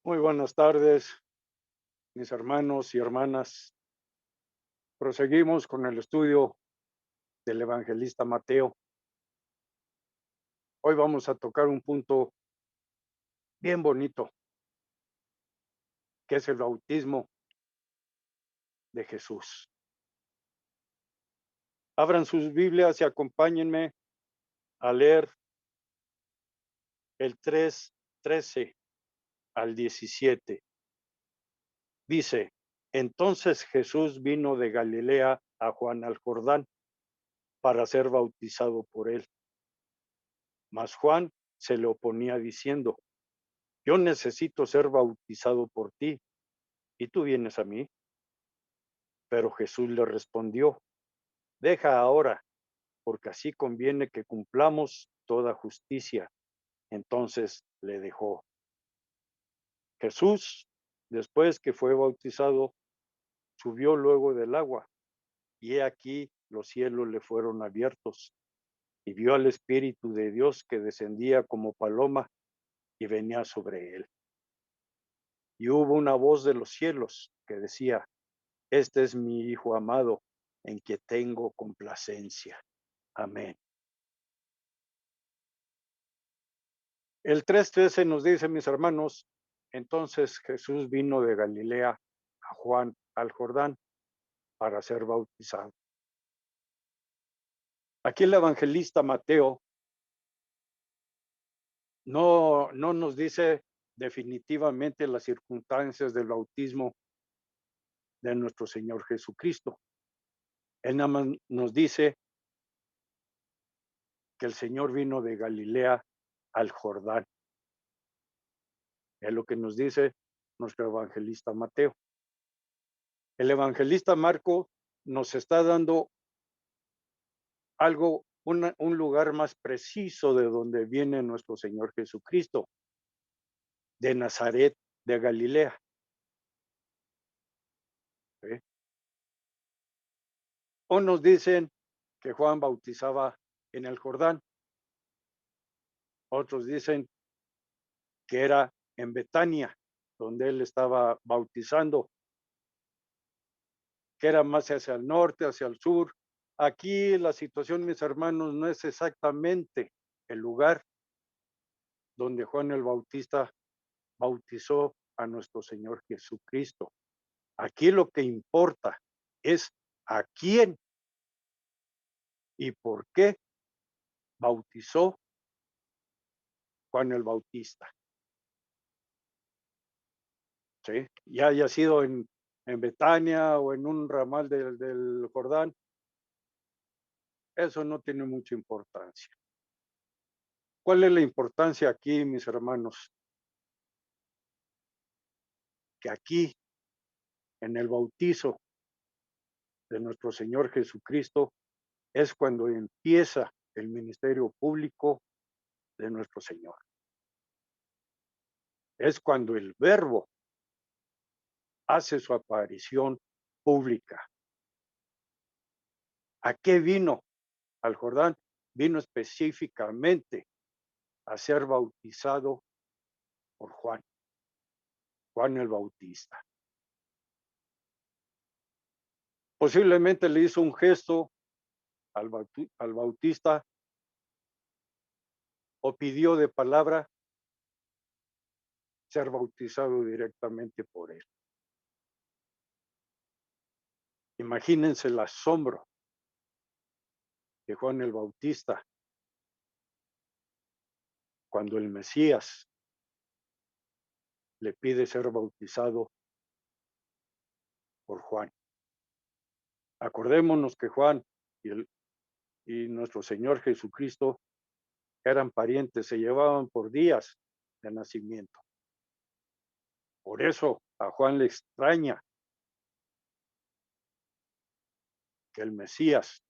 Muy buenas tardes, mis hermanos y hermanas. Proseguimos con el estudio del evangelista Mateo. Hoy vamos a tocar un punto bien bonito, que es el bautismo de Jesús. Abran sus Biblias y acompáñenme a leer el 3:13 al 17. Dice, entonces Jesús vino de Galilea a Juan al Jordán para ser bautizado por él. Mas Juan se le oponía diciendo, yo necesito ser bautizado por ti, ¿y tú vienes a mí? Pero Jesús le respondió, deja ahora, porque así conviene que cumplamos toda justicia. Entonces le dejó. Jesús, después que fue bautizado, subió luego del agua, y he aquí los cielos le fueron abiertos, y vio al Espíritu de Dios que descendía como paloma y venía sobre él. Y hubo una voz de los cielos que decía, este es mi Hijo amado, en que tengo complacencia. Amén. El 3:13 nos dice, mis hermanos, entonces Jesús vino de Galilea a Juan al Jordán para ser bautizado. Aquí el evangelista Mateo no nos dice definitivamente las circunstancias del bautismo de nuestro Señor Jesucristo. Él nada más nos dice que el Señor vino de Galilea al Jordán. Es lo que nos dice nuestro evangelista Mateo. El evangelista Marco nos está dando algo, un lugar más preciso de donde viene nuestro Señor Jesucristo, de Nazaret de Galilea. ¿Sí? O nos dicen que Juan bautizaba en el Jordán, otros dicen que era en Betania, donde él estaba bautizando, que era más hacia el norte, hacia el sur. Aquí la situación, mis hermanos, no es exactamente el lugar donde Juan el Bautista bautizó a nuestro Señor Jesucristo. Aquí lo que importa es a quién y por qué bautizó Juan el Bautista. ¿Sí? Ya haya sido en Betania o en un ramal del Jordán, eso no tiene mucha importancia. ¿Cuál es la importancia aquí, mis hermanos? Que aquí, en el bautizo de nuestro Señor Jesucristo, es cuando empieza el ministerio público de nuestro Señor. Es cuando el Verbo hace su aparición pública. ¿A qué vino al Jordán? Vino específicamente a ser bautizado por Juan, Juan el Bautista. Posiblemente le hizo un gesto al Bautista o pidió de palabra ser bautizado directamente por él. Imagínense el asombro de Juan el Bautista cuando el Mesías le pide ser bautizado por Juan. Acordémonos que Juan y nuestro Señor Jesucristo eran parientes, se llevaban por días de nacimiento. Por eso a Juan le extraña que el Mesías,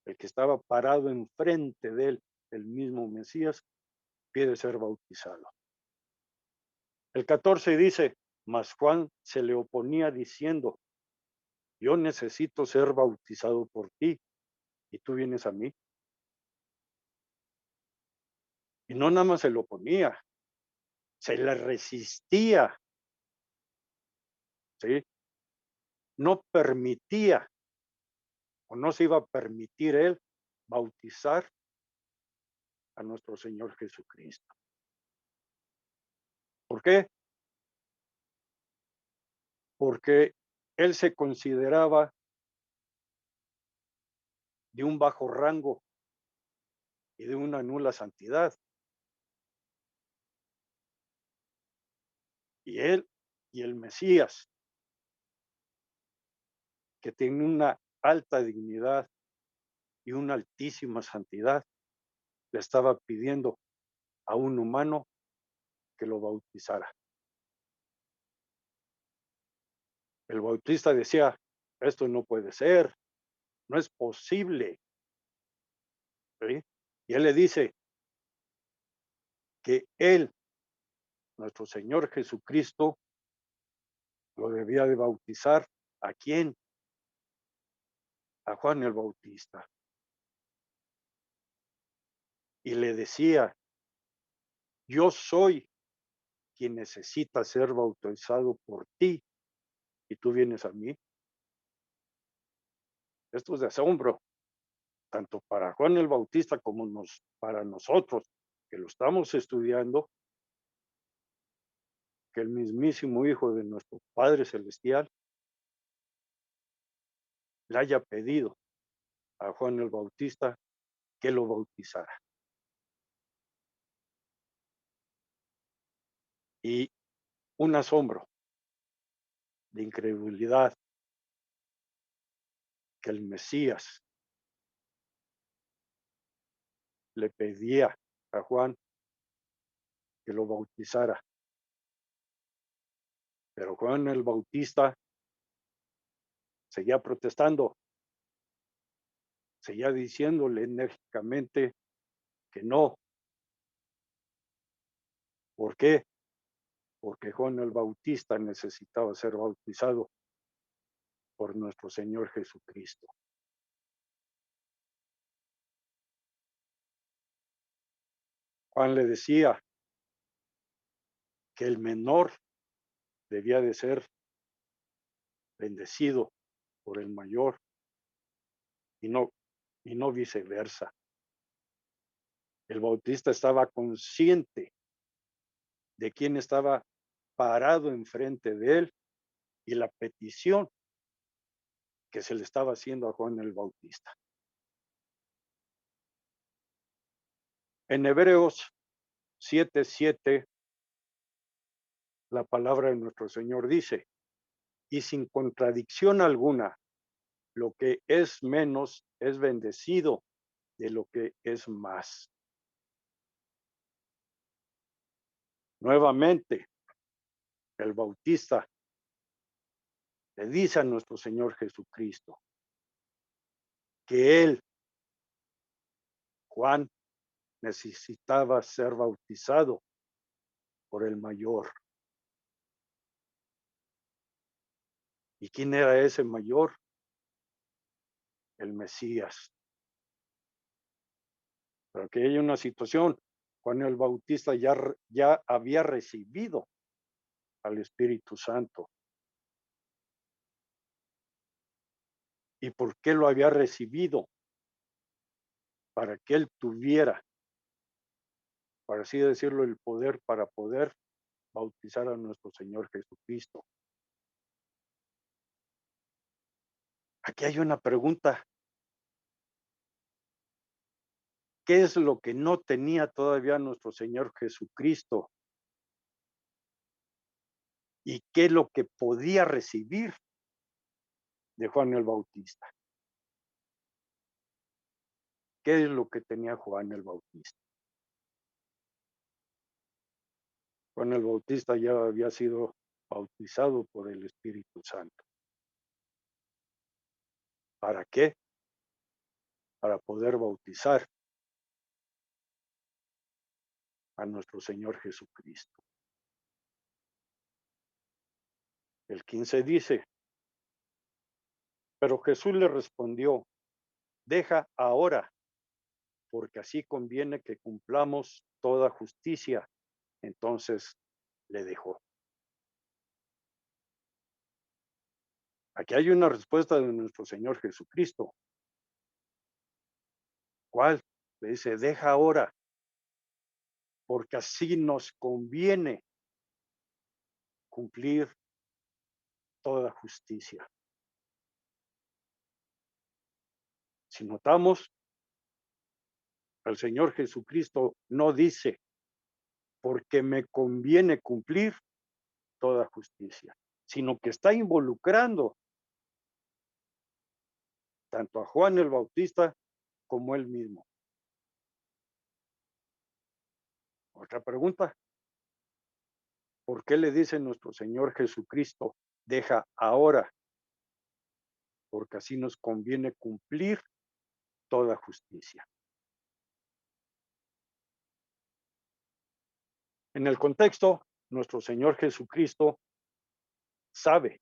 el que estaba parado enfrente de él, el mismo Mesías, pide ser bautizado. El 14 dice, mas Juan se le oponía diciendo, yo necesito ser bautizado por ti y tú vienes a mí. Y no nada más se lo oponía, se le resistía. ¿sí? No permitía o no se iba a permitir él bautizar a nuestro Señor Jesucristo. ¿Por qué? Porque él se consideraba de un bajo rango y de una nula santidad. Y él y el Mesías, que tiene una alta dignidad y una altísima santidad, le estaba pidiendo a un humano que lo bautizara. El bautista decía, esto no puede ser, no es posible, ¿sí? Y él le dice que él, nuestro Señor Jesucristo, lo debía de bautizar. ¿A quién? A Juan el Bautista. Y le decía, yo soy quien necesita ser bautizado por ti y tú vienes a mí. Esto es de asombro, tanto para Juan el Bautista como para nosotros que lo estamos estudiando, que el mismísimo Hijo de nuestro Padre Celestial le haya pedido a Juan el Bautista que lo bautizara. Y un asombro de incredulidad que el Mesías le pedía a Juan que lo bautizara. Pero Juan el Bautista seguía protestando, seguía diciéndole enérgicamente que no. ¿Por qué? Porque Juan el Bautista necesitaba ser bautizado por nuestro Señor Jesucristo. Juan le decía que el menor debía de ser bendecido por el mayor y no, y no viceversa. El Bautista estaba consciente de quién estaba parado enfrente de él y la petición que se le estaba haciendo a Juan el Bautista. En Hebreos 7:7, la palabra de nuestro Señor dice, y sin contradicción alguna, lo que es menos es bendecido de lo que es más. Nuevamente, el Bautista le dice a nuestro Señor Jesucristo que él, Juan, necesitaba ser bautizado por el mayor. ¿Y quién era ese mayor? El Mesías. Pero que hay una situación, Juan el Bautista ya había recibido al Espíritu Santo. ¿Y por qué lo había recibido? Para que él tuviera, por así decirlo, el poder para poder bautizar a nuestro Señor Jesucristo. Aquí hay una pregunta. ¿Qué es lo que no tenía todavía nuestro Señor Jesucristo? ¿Y qué es lo que podía recibir de Juan el Bautista? ¿Qué es lo que tenía Juan el Bautista? Juan el Bautista ya había sido bautizado por el Espíritu Santo. ¿Para qué? Para poder bautizar a nuestro Señor Jesucristo. El 15 dice, pero Jesús le respondió, deja ahora, porque así conviene que cumplamos toda justicia. Entonces le dejó. Aquí hay una respuesta de nuestro Señor Jesucristo. ¿Cuál? Le dice, deja ahora, porque así nos conviene cumplir toda justicia. Si notamos, el Señor Jesucristo no dice, porque me conviene cumplir toda justicia, sino que está involucrando tanto a Juan el Bautista como él mismo. Otra pregunta, ¿por qué le dice nuestro Señor Jesucristo, deja ahora? Porque así nos conviene cumplir toda justicia. En el contexto, nuestro Señor Jesucristo sabe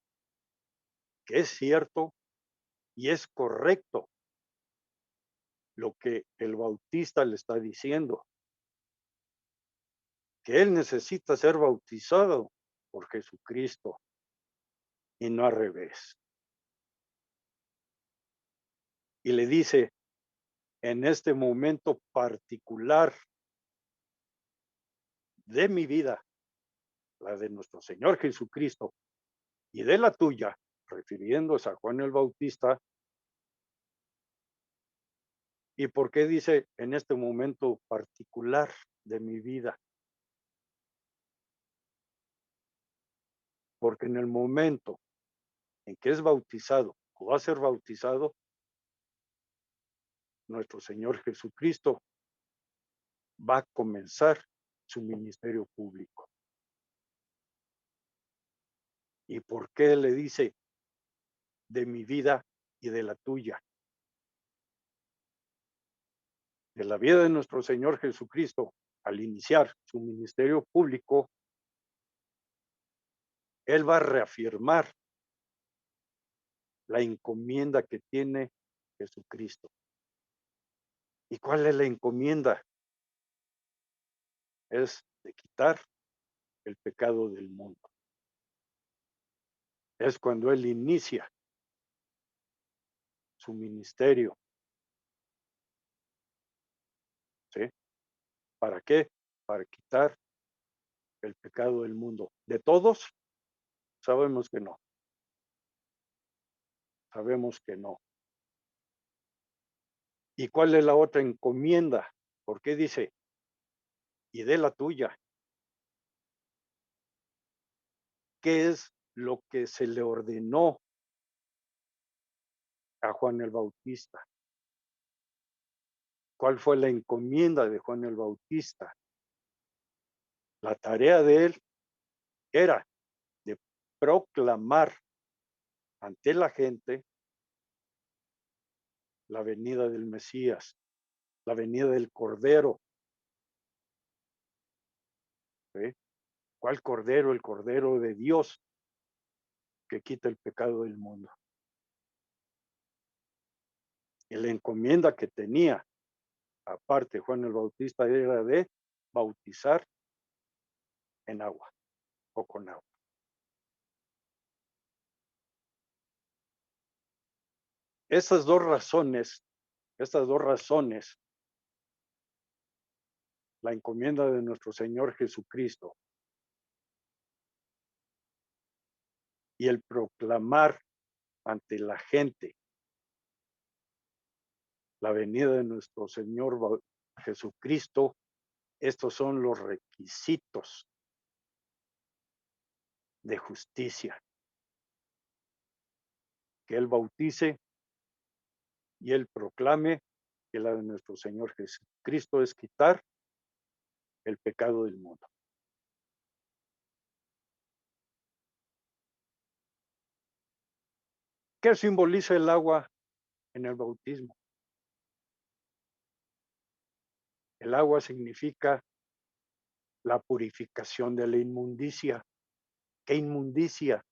que es cierto y es correcto lo que el Bautista le está diciendo, que él necesita ser bautizado por Jesucristo y no al revés. Y le dice, en este momento particular de mi vida, la de nuestro Señor Jesucristo y de la tuya, refiriéndose a Juan el Bautista. ¿Y por qué dice en este momento particular de mi vida? Porque en el momento en que es bautizado o va a ser bautizado, nuestro Señor Jesucristo va a comenzar su ministerio público. ¿Y por qué le dice de mi vida y de la tuya? De la vida de nuestro Señor Jesucristo, al iniciar su ministerio público, Él va a reafirmar la encomienda que tiene Jesucristo. ¿Y cuál es la encomienda? Es de quitar el pecado del mundo. Es cuando Él inicia su ministerio. ¿Sí? ¿Para qué? Para quitar el pecado del mundo. ¿De todos? Sabemos que no. Sabemos que no. ¿Y cuál es la otra encomienda? ¿Por qué dice, y de la tuya? ¿Qué es lo que se le ordenó a Juan el Bautista? ¿Cuál fue la encomienda de Juan el Bautista? La tarea de él era de proclamar ante la gente la venida del Mesías, la venida del Cordero. ¿Sí? ¿Cuál Cordero? El Cordero de Dios que quita el pecado del mundo. Y la encomienda que tenía, aparte Juan el Bautista, era de bautizar en agua o con agua. Estas dos razones, la encomienda de nuestro Señor Jesucristo y el proclamar ante la gente la venida de nuestro Señor Jesucristo, estos son los requisitos de justicia, que Él bautice y Él proclame que la de nuestro Señor Jesucristo es quitar el pecado del mundo. ¿Qué simboliza el agua en el bautismo? El agua significa la purificación de la inmundicia. ¿Qué inmundicia?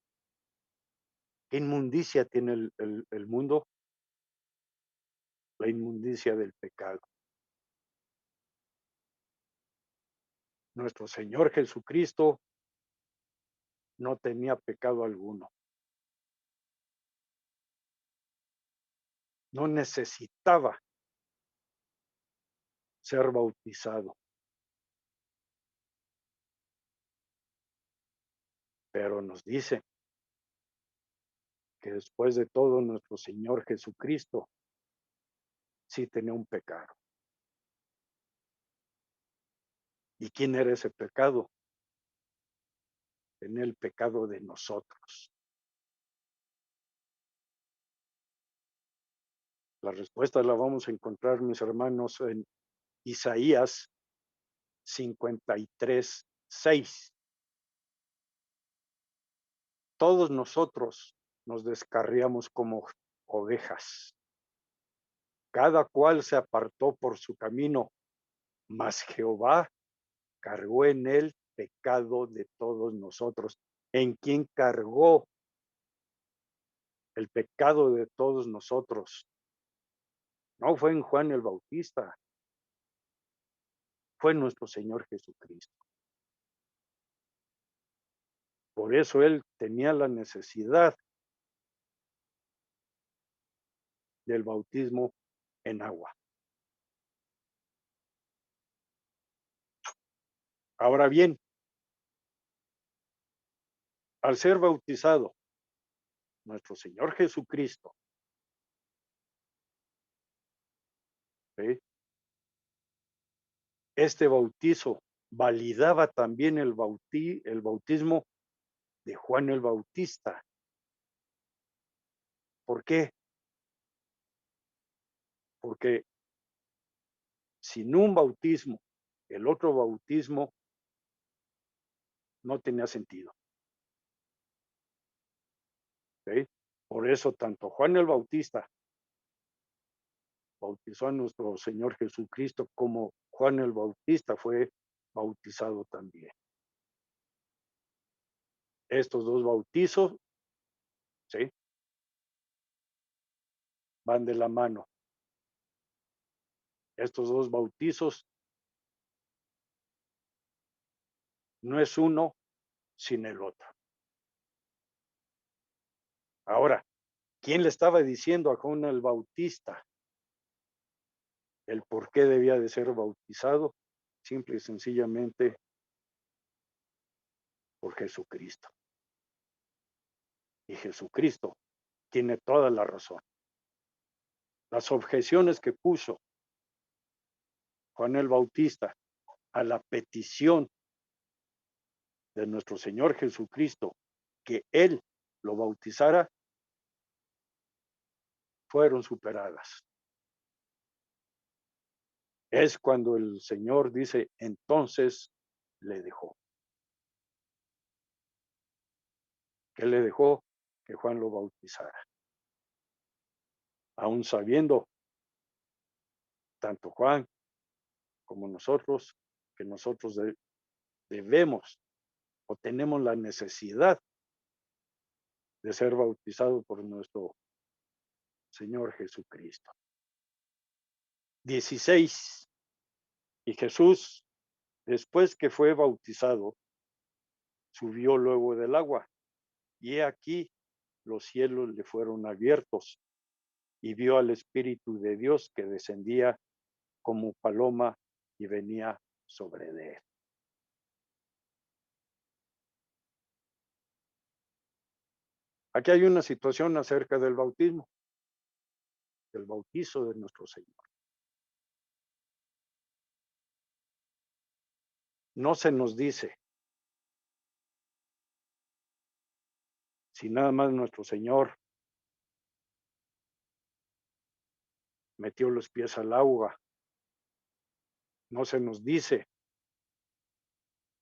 ¿Qué inmundicia tiene el mundo? La inmundicia del pecado. Nuestro Señor Jesucristo no tenía pecado alguno. no necesitaba ser bautizado, pero nos dice que después de todo nuestro Señor Jesucristo sí tenía un pecado. ¿Y quién era ese pecado? Tenía el pecado de nosotros. La respuesta la vamos a encontrar, mis hermanos, en Isaías 53:6. Todos nosotros nos descarriamos como ovejas. Cada cual se apartó por su camino, mas Jehová cargó en él pecado de todos nosotros. ¿En quién cargó el pecado de todos nosotros? No fue en Juan el Bautista, fue nuestro Señor Jesucristo. Por eso él tenía la necesidad del bautismo en agua. Ahora bien, al ser bautizado nuestro Señor Jesucristo, ¿sí?, este bautizo validaba también el bautismo de Juan el Bautista. ¿Por qué? Porque sin un bautismo, el otro bautismo no tenía sentido, ¿sí? Por eso tanto Juan el Bautista bautizó a nuestro Señor Jesucristo como Juan el Bautista fue bautizado también. Estos dos bautizos, ¿sí?, van de la mano. Estos dos bautizos no es uno sin el otro. Ahora, ¿quién le estaba diciendo a Juan el Bautista el por qué debía de ser bautizado? Simple y sencillamente por Jesucristo. Y Jesucristo tiene toda la razón. Las objeciones que puso Juan el Bautista a la petición de nuestro Señor Jesucristo que él lo bautizara fueron superadas. Es cuando el Señor dice, entonces le dejó. ¿Qué le dejó? Que Juan lo bautizara. Aún sabiendo, tanto Juan como nosotros, que nosotros debemos o tenemos la necesidad de ser bautizados por nuestro Señor Jesucristo. 16. Y Jesús, después que fue bautizado, subió luego del agua. Y he aquí, los cielos le fueron abiertos y vio al Espíritu de Dios que descendía como paloma y venía sobre de él. Aquí hay una situación acerca del bautismo, del bautizo de nuestro Señor. No se nos dice si nada más nuestro Señor metió los pies al agua. No se nos dice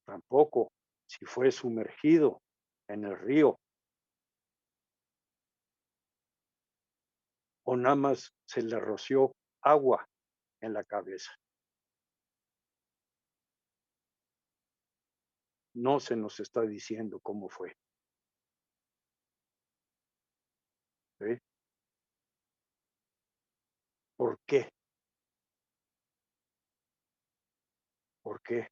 tampoco si fue sumergido en el río o nada más se le roció agua en la cabeza. No se nos está diciendo cómo fue, ¿sí? ¿Por qué? ¿Por qué?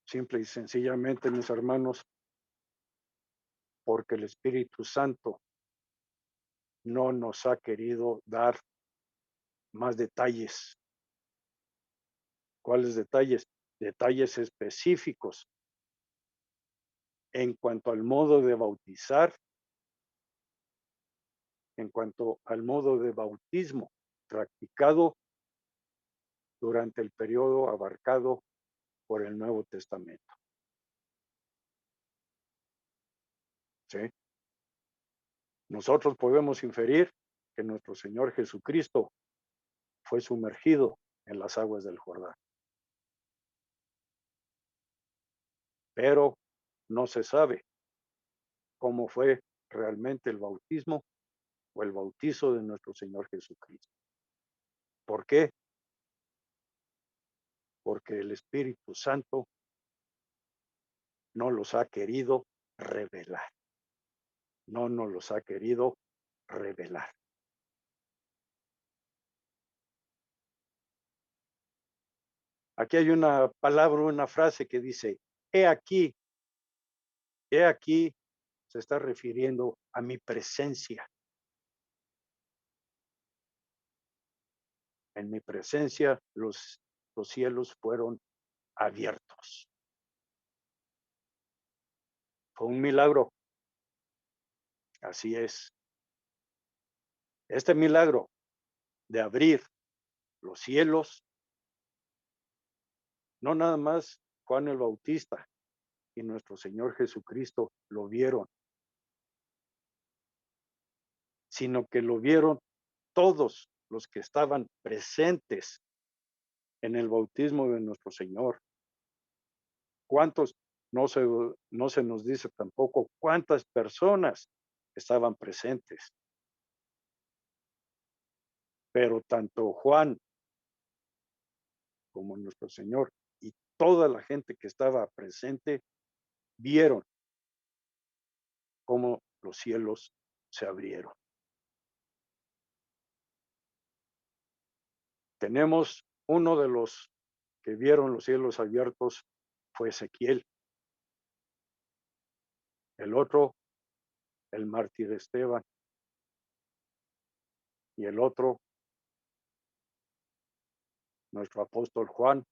Simple y sencillamente, mis hermanos, porque el Espíritu Santo no nos ha querido dar más detalles. ¿Cuáles detalles? Detalles específicos en cuanto al modo de bautizar, en cuanto al modo de bautismo practicado durante el periodo abarcado por el Nuevo Testamento. ¿Sí? Nosotros podemos inferir que nuestro Señor Jesucristo fue sumergido en las aguas del Jordán, pero no se sabe cómo fue realmente el bautismo o el bautizo de nuestro Señor Jesucristo. ¿Por qué? Porque el Espíritu Santo no los ha querido revelar, no nos los ha querido revelar. Aquí hay una palabra, una frase que dice, he aquí, se está refiriendo a mi presencia. En mi presencia los cielos fueron abiertos. Fue un milagro, así es. Este milagro de abrir los cielos, no nada más Juan el Bautista y nuestro Señor Jesucristo lo vieron, sino que lo vieron todos los que estaban presentes en el bautismo de nuestro Señor. ¿Cuántos? No se nos dice tampoco cuántas personas estaban presentes, pero tanto Juan como nuestro Señor y toda la gente que estaba presente vieron cómo los cielos se abrieron. Tenemos uno de los que vieron los cielos abiertos fue Ezequiel, el otro, el mártir Esteban, y el otro, nuestro apóstol Juan,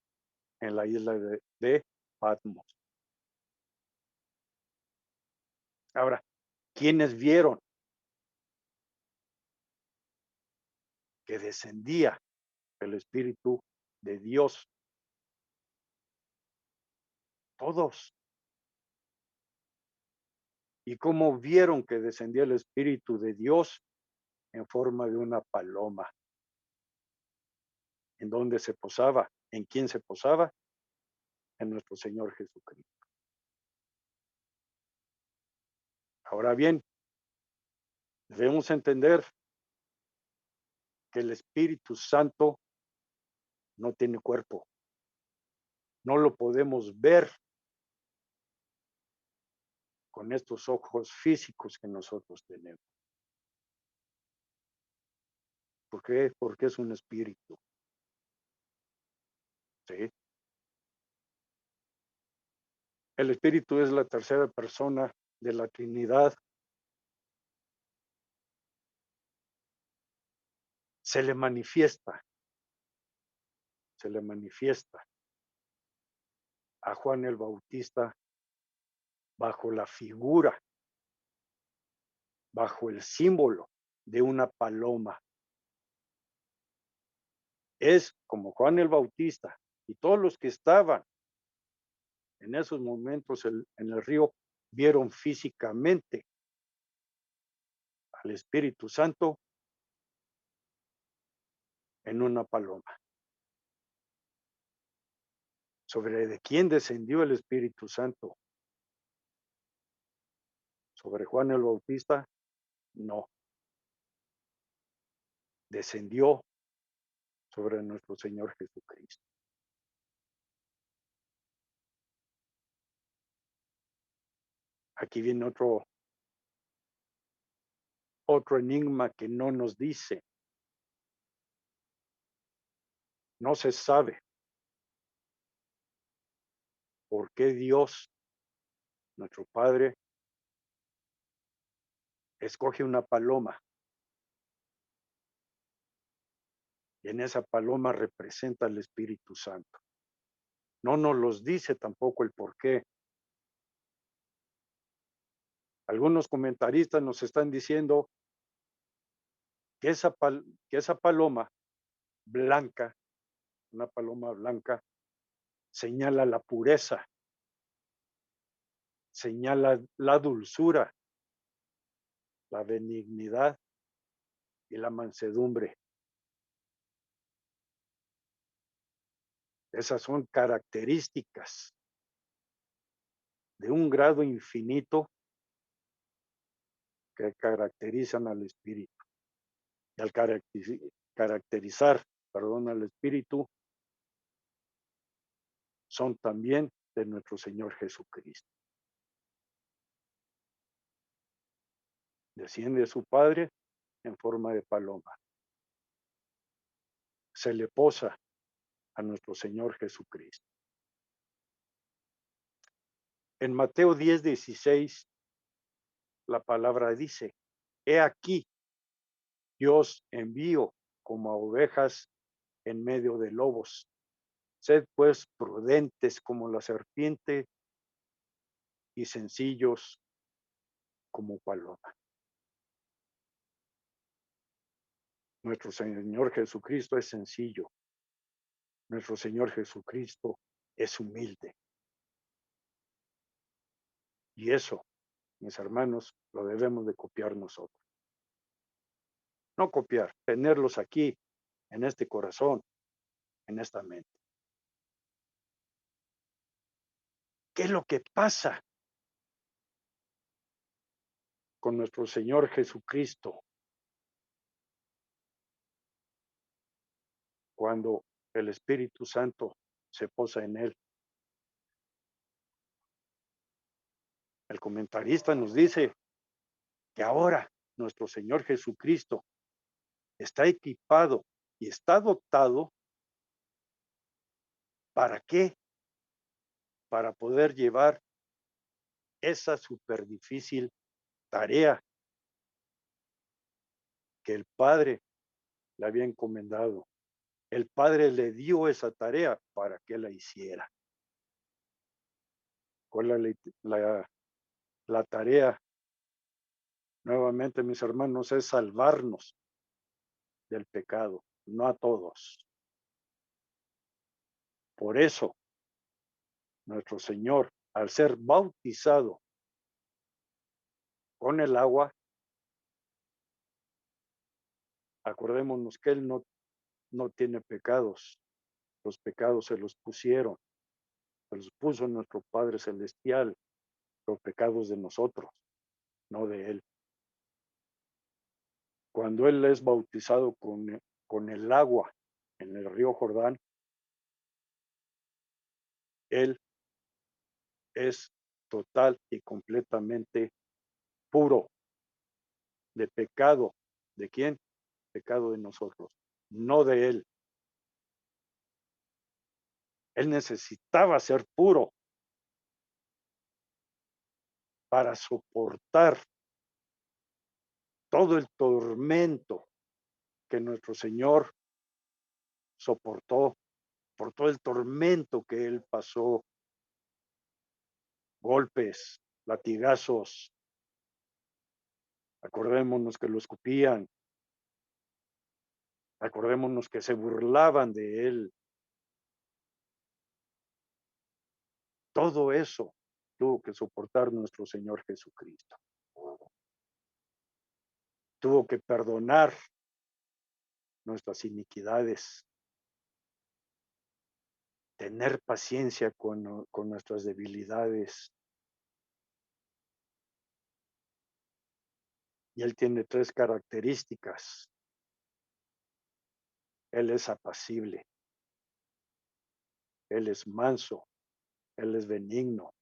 en la isla de Patmos. Ahora, ¿quiénes vieron que descendía el Espíritu de Dios? Todos. ¿Y cómo vieron que descendía el Espíritu de Dios? En forma de una paloma. ¿En dónde se posaba? ¿En quién se posaba? En nuestro Señor Jesucristo. Ahora bien, debemos entender que el Espíritu Santo no tiene cuerpo. No lo podemos ver con estos ojos físicos que nosotros tenemos. ¿Por qué? Porque es un espíritu. ¿Sí? El espíritu es la tercera persona de la Trinidad. Se le manifiesta a Juan el Bautista bajo la figura, bajo el símbolo de una paloma. Es como Juan el Bautista y todos los que estaban en esos momentos en el río vieron físicamente al Espíritu Santo en una paloma. ¿Sobre de quién descendió el Espíritu Santo? ¿Sobre Juan el Bautista? No. Descendió sobre nuestro Señor Jesucristo. Aquí viene otro enigma que no nos dice. No se sabe por qué Dios, nuestro Padre, escoge una paloma Y en esa paloma representa al Espíritu Santo. No nos los dice tampoco el por qué. Algunos comentaristas nos están diciendo que esa paloma blanca, una paloma blanca, señala la pureza, señala la dulzura, la benignidad y la mansedumbre. Esas son características de un grado infinito que caracterizan al Espíritu. Y al caracterizar, perdón, al Espíritu, son también de nuestro Señor Jesucristo. Desciende su Padre en forma de paloma. Se le posa a nuestro Señor Jesucristo. En Mateo 10:16, la palabra dice, he aquí, yo os envío como a ovejas en medio de lobos. Sed pues prudentes como la serpiente y sencillos como paloma. Nuestro Señor Jesucristo es sencillo. Nuestro Señor Jesucristo es humilde. Y eso, mis hermanos, lo debemos de copiar nosotros. No copiar, tenerlos aquí, en este corazón, en esta mente. ¿Qué es lo que pasa con nuestro Señor Jesucristo cuando el Espíritu Santo se posa en él? El comentarista nos dice que ahora nuestro Señor Jesucristo está equipado y está dotado. ¿Para qué? Para poder llevar esa súper difícil tarea que el Padre le había encomendado. El Padre le dio esa tarea para que la hiciera. ¿Cuál es la tarea? Nuevamente, mis hermanos, es salvarnos del pecado, no a todos. Por eso, nuestro Señor, al ser bautizado con el agua, acordémonos que Él no tiene pecados. Los pecados se los pusieron, se los puso nuestro Padre Celestial, los pecados de nosotros, no de Él. Cuando Él es bautizado con el agua en el río Jordán, Él es total y completamente puro de pecado. ¿De quién? Pecado de nosotros, no de Él. Él necesitaba ser puro para soportar todo el tormento que nuestro Señor soportó, por todo el tormento que Él pasó, golpes, latigazos. Acordémonos que lo escupían, acordémonos que se burlaban de Él. Todo eso tuvo que soportar nuestro Señor Jesucristo. Tuvo que perdonar nuestras iniquidades, tener paciencia con nuestras debilidades. Y Él tiene tres características. Él es apacible, Él es manso, Él es benigno,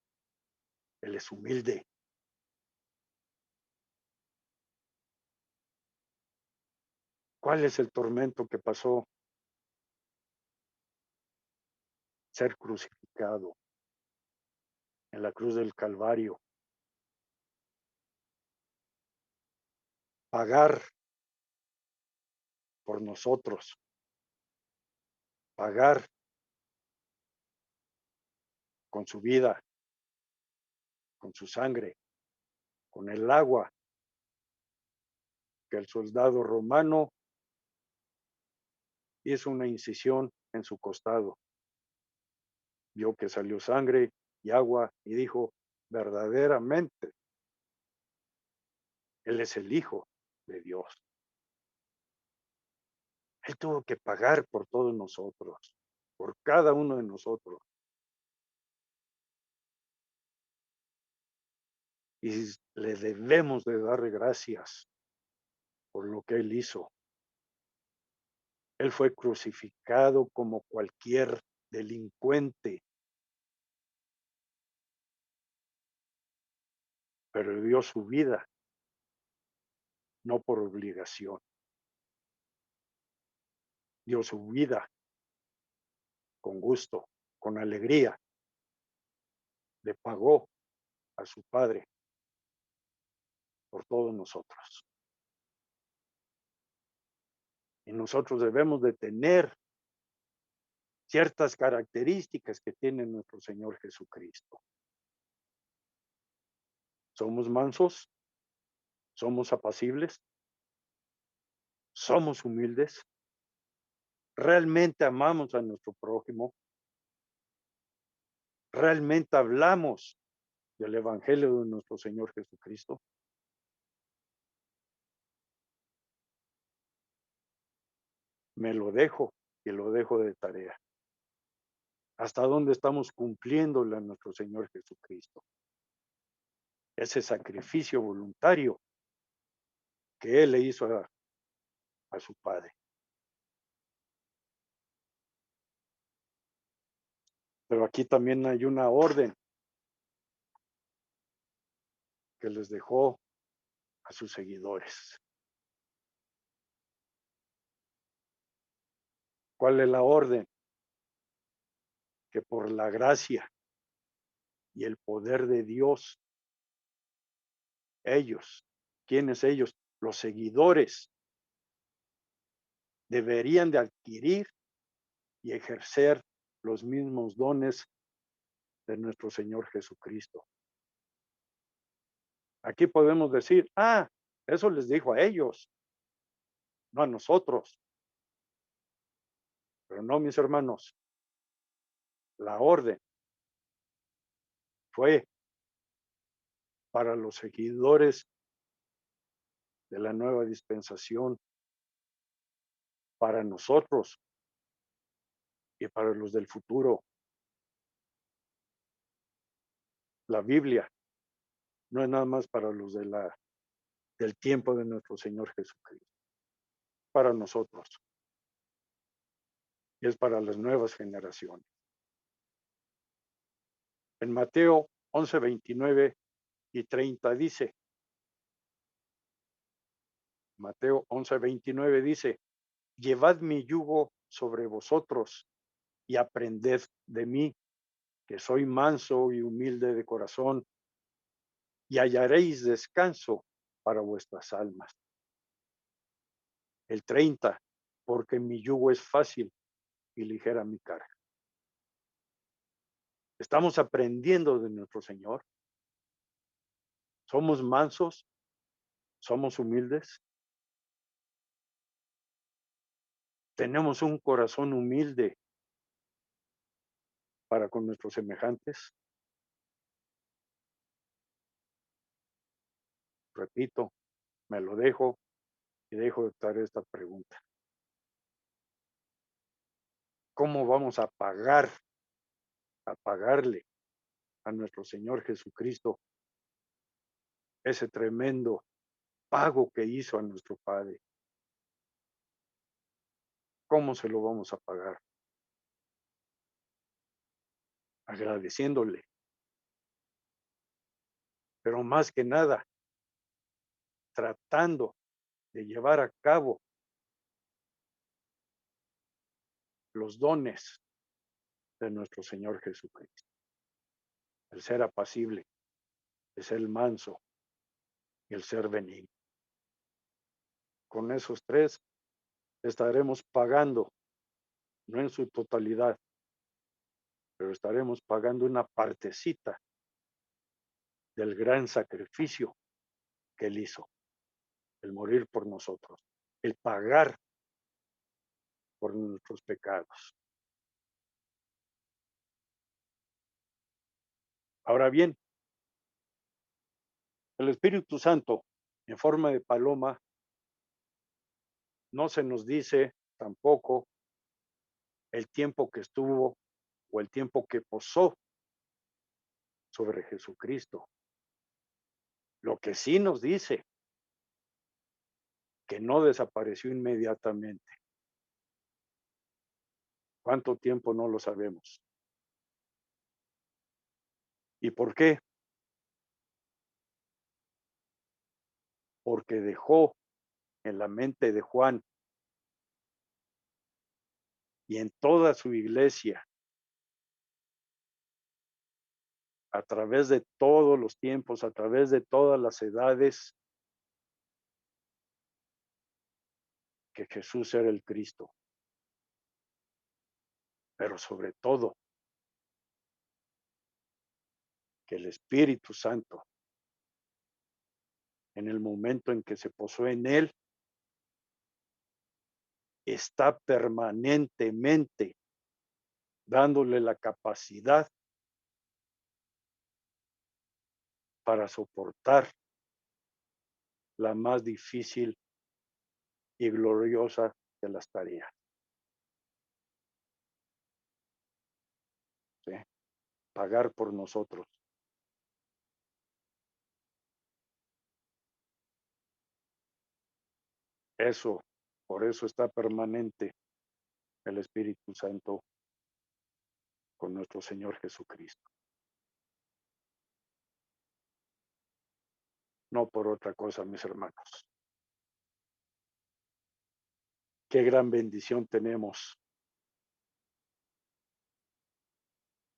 Él es humilde. ¿Cuál es el tormento que pasó? Ser crucificado en la cruz del Calvario, pagar por nosotros, pagar con su vida, con su sangre, con el agua que el soldado romano hizo una incisión en su costado. Vio que salió sangre y agua y dijo, verdaderamente, Él es el Hijo de Dios. Él tuvo que pagar por todos nosotros, por cada uno de nosotros. Y le debemos de dar gracias por lo que Él hizo. Él fue crucificado como cualquier delincuente, pero dio su vida, no por obligación. Dio su vida con gusto, con alegría. Le pagó a su Padre por todos nosotros. Y nosotros debemos de tener ciertas características que tiene nuestro Señor Jesucristo. Somos mansos, somos apacibles, somos humildes, realmente amamos a nuestro prójimo, realmente hablamos del Evangelio de nuestro Señor Jesucristo. Me lo dejo y lo dejo de tarea. ¿Hasta dónde estamos cumpliéndole a nuestro Señor Jesucristo? Ese sacrificio voluntario que Él le hizo a su Padre. Pero aquí también hay una orden que les dejó a sus seguidores. ¿Cuál es la orden? Que por la gracia y el poder de Dios, ellos, ¿quiénes ellos? Los seguidores deberían de adquirir y ejercer los mismos dones de nuestro Señor Jesucristo. Aquí podemos decir, eso les dijo a ellos, no a nosotros. Pero no, mis hermanos, la orden fue para los seguidores de la nueva dispensación, para nosotros y para los del futuro. La Biblia no es nada más para los del tiempo de nuestro Señor Jesucristo, para nosotros, y es para las nuevas generaciones. En Mateo 11, 29 y 30 dice, Mateo 11, 29 dice, llevad mi yugo sobre vosotros y aprended de mí, que soy manso y humilde de corazón, y hallaréis descanso para vuestras almas. El 30, porque mi yugo es fácil y ligera mi carga. Estamos aprendiendo de nuestro Señor. Somos mansos, somos humildes. Tenemos un corazón humilde para con nuestros semejantes. Repito, me lo dejo y dejo de estar esta pregunta. ¿Cómo vamos a pagarle a nuestro Señor Jesucristo ese tremendo pago que hizo a nuestro Padre? ¿Cómo se lo vamos a pagar? Agradeciéndole, pero más que nada, tratando de llevar a cabo los dones de nuestro Señor Jesucristo. El ser apacible, el ser manso y el ser benigno. Con esos tres estaremos pagando no en su totalidad, pero estaremos pagando una partecita del gran sacrificio que Él hizo, el morir por nosotros, el pagar por nuestros pecados. Ahora bien, el Espíritu Santo, en forma de paloma, no se nos dice tampoco el tiempo que estuvo o el tiempo que posó sobre Jesucristo. Lo que sí nos dice que no desapareció inmediatamente. ¿Cuánto tiempo? No lo sabemos. ¿Y por qué? Porque dejó en la mente de Juan y en toda su iglesia, a través de todos los tiempos, a través de todas las edades, que Jesús era el Cristo, pero sobre todo que el Espíritu Santo, en el momento en que se posó en él, está permanentemente dándole la capacidad para soportar la más difícil y gloriosa de las tareas, ¿sí? Pagar por nosotros. Eso, por eso está permanente el Espíritu Santo con nuestro Señor Jesucristo. No por otra cosa, mis hermanos. Qué gran bendición tenemos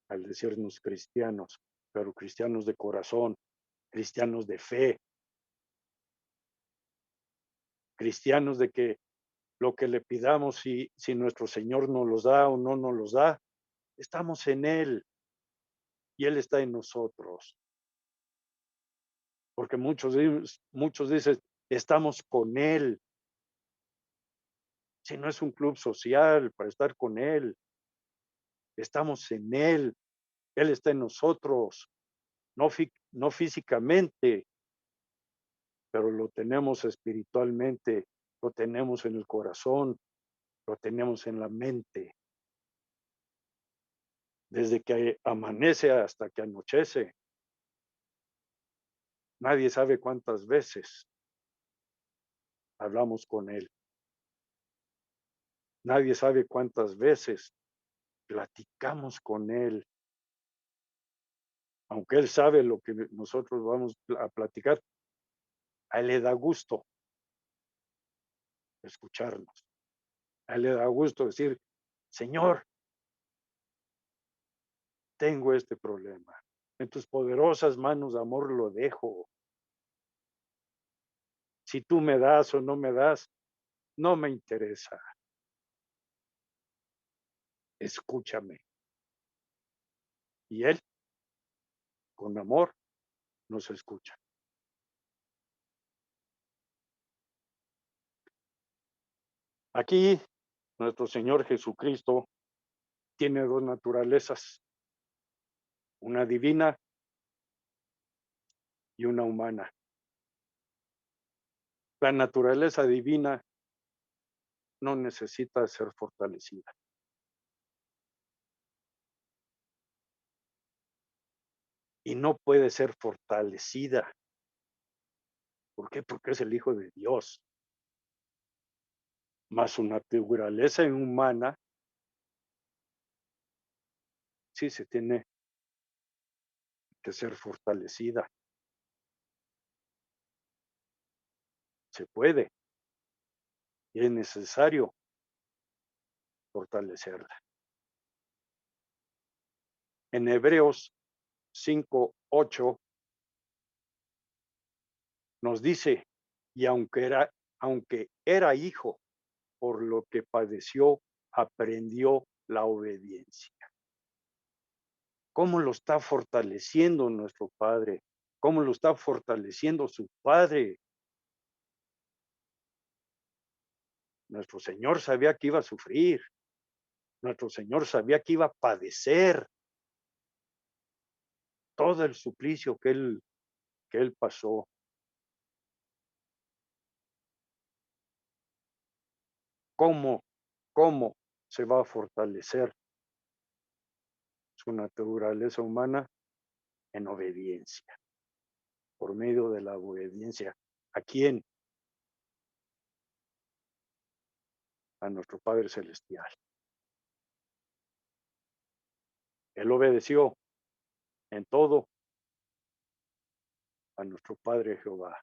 al decirnos cristianos, pero cristianos de corazón, cristianos de fe, cristianos de que lo que le pidamos, si nuestro Señor nos los da o no nos los da, estamos en Él y Él está en nosotros. Porque muchos dicen, estamos con Él. Si no es un club social para estar con Él, estamos en Él. Él está en nosotros, no físicamente, pero lo tenemos espiritualmente, lo tenemos en el corazón, lo tenemos en la mente. Desde que amanece hasta que anochece, nadie sabe cuántas veces hablamos con Él. Nadie sabe cuántas veces platicamos con Él. Aunque Él sabe lo que nosotros vamos a platicar, a Él le da gusto escucharnos. A Él le da gusto decir, Señor, tengo este problema. En tus poderosas manos de amor lo dejo. Si tú me das o no me das, no me interesa. Escúchame. Y Él, con amor, nos escucha. Aquí, nuestro Señor Jesucristo tiene dos naturalezas, una divina y una humana. La naturaleza divina no necesita ser fortalecida. Y no puede ser fortalecida. ¿Por qué? Porque es el Hijo de Dios. Mas su naturaleza humana sí se tiene que ser fortalecida. Se puede y es necesario fortalecerla. En Hebreos 5:8 nos dice, y aunque era hijo, por lo que padeció, aprendió la obediencia. ¿Cómo lo está fortaleciendo nuestro Padre? ¿Cómo lo está fortaleciendo su Padre? Nuestro Señor sabía que iba a sufrir. Nuestro Señor sabía que iba a padecer todo el suplicio que él pasó. ¿Cómo, cómo se va a fortalecer su naturaleza humana? En obediencia, por medio de la obediencia. ¿A quién? A nuestro Padre Celestial. Él obedeció en todo a nuestro Padre Jehová.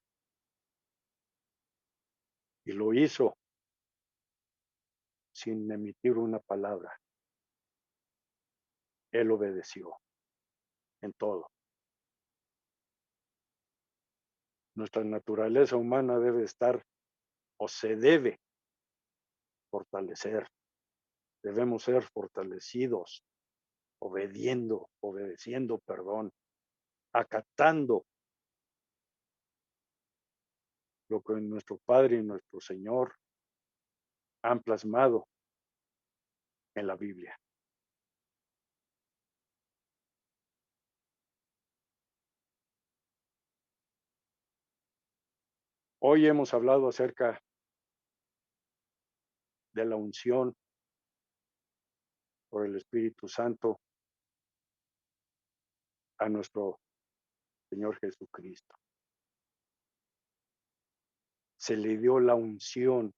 Y lo hizo sin emitir una palabra. Él obedeció en todo. Nuestra naturaleza humana debe estar o se debe fortalecer. Debemos ser fortalecidos, obedeciendo, acatando lo que nuestro Padre y nuestro Señor han plasmado en la Biblia. Hoy hemos hablado acerca de la unción por el Espíritu Santo a nuestro Señor Jesucristo. Se le dio la unción,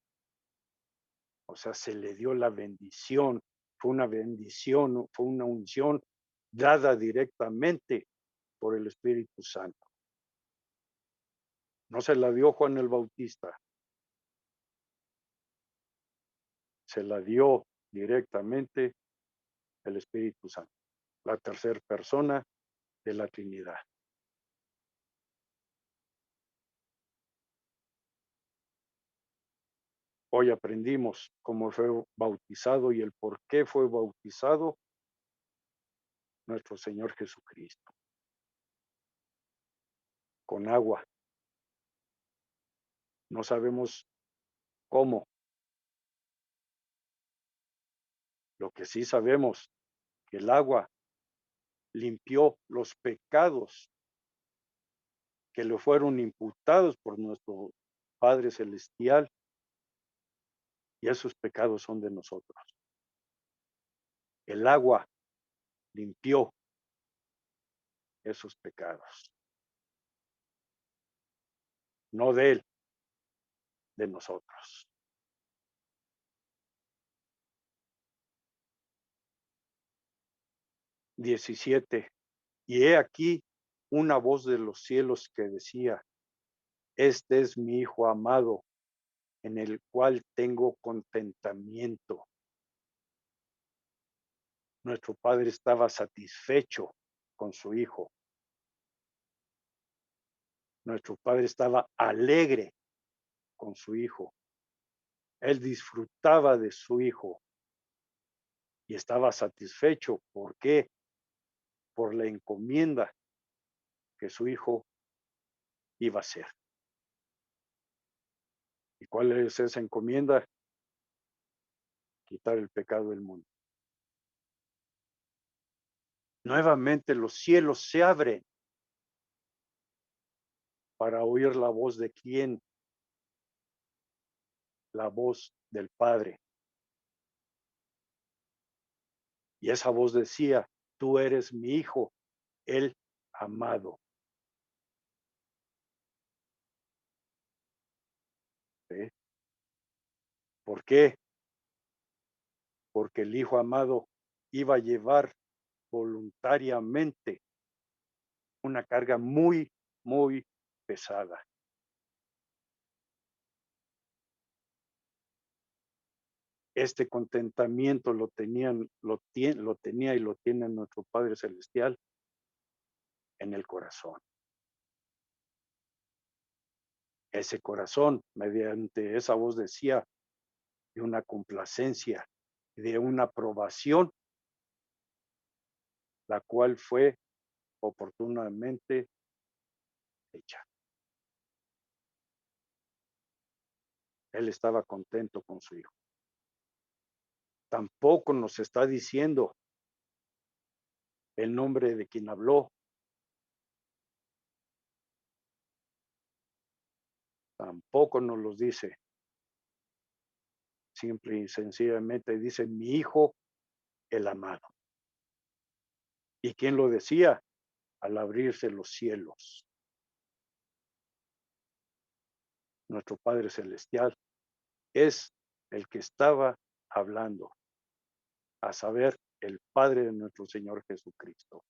o sea, se le dio la bendición. Fue una bendición, fue una unción dada directamente por el Espíritu Santo. No se la dio Juan el Bautista, se la dio directamente el Espíritu Santo, la tercera persona de la Trinidad. Hoy aprendimos cómo fue bautizado y el por qué fue bautizado nuestro Señor Jesucristo, con agua. No sabemos cómo. Lo que sí sabemos, que el agua limpió los pecados que le fueron imputados por nuestro Padre Celestial, y esos pecados son de nosotros. El agua limpió esos pecados, no de él, de nosotros. XVII. Y he aquí una voz de los cielos que decía: este es mi Hijo amado, en el cual tengo contentamiento. Nuestro Padre estaba satisfecho con su Hijo. Nuestro Padre estaba alegre con su Hijo. Él disfrutaba de su Hijo y estaba satisfecho. ¿Por qué? Por la encomienda que su Hijo iba a hacer. ¿Y cuál es esa encomienda? Quitar el pecado del mundo. Nuevamente los cielos se abren para oír la voz de quién, la voz del Padre. Y esa voz decía: tú eres mi Hijo, el amado. ¿Sí? ¿Por qué? Porque el Hijo amado iba a llevar voluntariamente una carga muy, muy pesada. Este contentamiento lo tenía y lo tiene nuestro Padre Celestial en el corazón. Ese corazón, mediante esa voz decía, de una complacencia, de una aprobación, la cual fue oportunamente hecha. Él estaba contento con su hijo. Tampoco nos está diciendo el nombre de quien habló. Tampoco nos los dice. Simple y sencillamente dice mi hijo, el amado. ¿Y quién lo decía? Al abrirse los cielos. Nuestro Padre Celestial es el que estaba hablando, a saber, el Padre de nuestro Señor Jesucristo.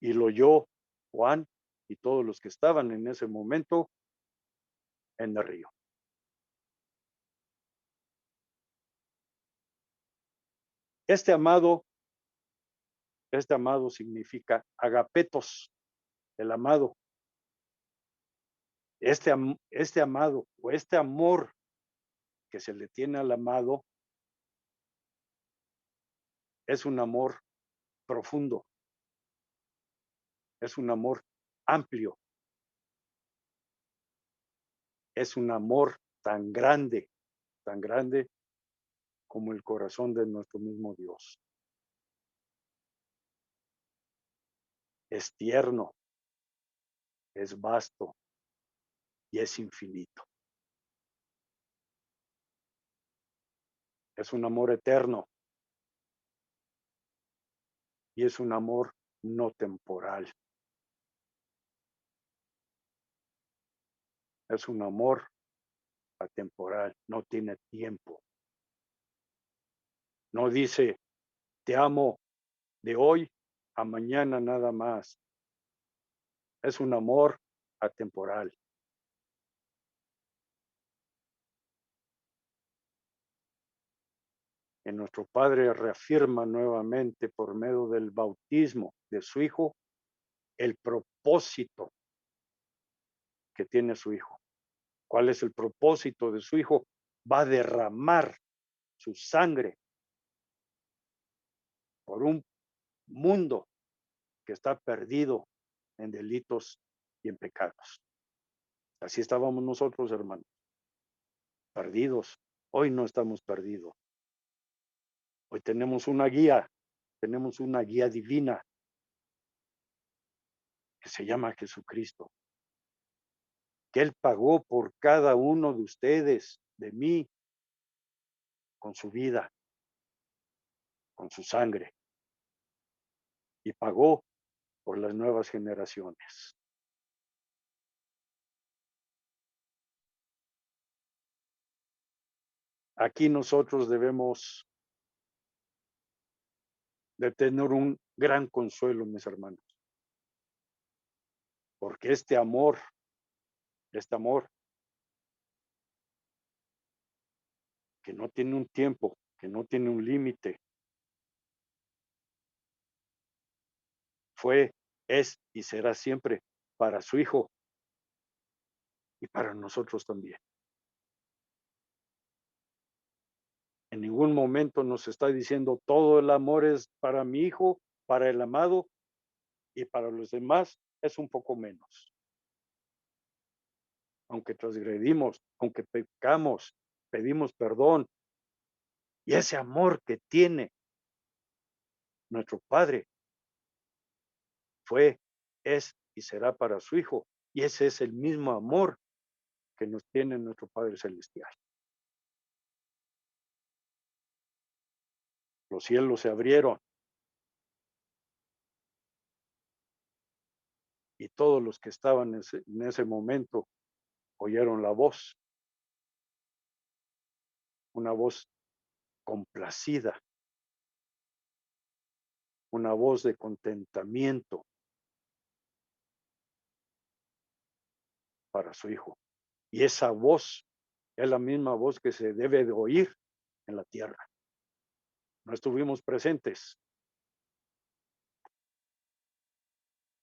Y lo oyó Juan y todos los que estaban en ese momento en el río. Este amado significa agapetos, el amado. Este amado o este amor que se le tiene al amado es un amor profundo, es un amor amplio, es un amor tan grande como el corazón de nuestro mismo Dios. Es tierno, es vasto y es infinito. Es un amor eterno y es un amor no temporal. Es un amor atemporal, no tiene tiempo. No dice, te amo de hoy a mañana nada más. Es un amor atemporal. En nuestro Padre reafirma nuevamente por medio del bautismo de su Hijo el propósito que tiene su Hijo. ¿Cuál es el propósito de su Hijo? Va a derramar su sangre por un mundo que está perdido en delitos y en pecados. Así estábamos nosotros, hermanos, perdidos. Hoy no estamos perdidos. Hoy tenemos una guía divina que se llama Jesucristo, que Él pagó por cada uno de ustedes, de mí, con su vida, con su sangre, y pagó por las nuevas generaciones. Aquí nosotros debemos de tener un gran consuelo, mis hermanos, porque este amor que no tiene un tiempo, que no tiene un límite, fue, es y será siempre para su Hijo y para nosotros también. En ningún momento nos está diciendo todo el amor es para mi Hijo, para el amado, y para los demás es un poco menos. Aunque transgredimos, aunque pecamos, pedimos perdón. Y ese amor que tiene nuestro Padre fue, es y será para su Hijo. Y ese es el mismo amor que nos tiene nuestro Padre Celestial. Los cielos se abrieron y todos los que estaban en ese momento oyeron la voz, una voz complacida, una voz de contentamiento para su Hijo. Y esa voz es la misma voz que se debe de oír en la tierra. No estuvimos presentes,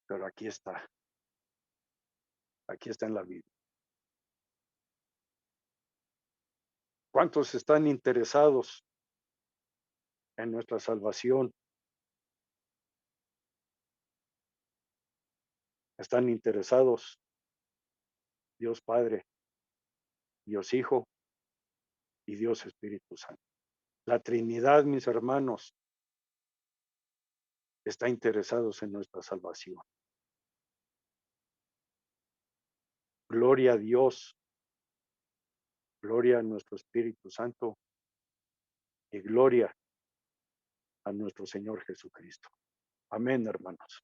pero aquí está en la Biblia. ¿Cuántos están interesados en nuestra salvación. Están interesados Dios Padre, Dios Hijo y Dios Espíritu Santo. La Trinidad, mis hermanos, está interesados en nuestra salvación. Gloria a Dios, gloria a nuestro Espíritu Santo y gloria a nuestro Señor Jesucristo. Amén, hermanos.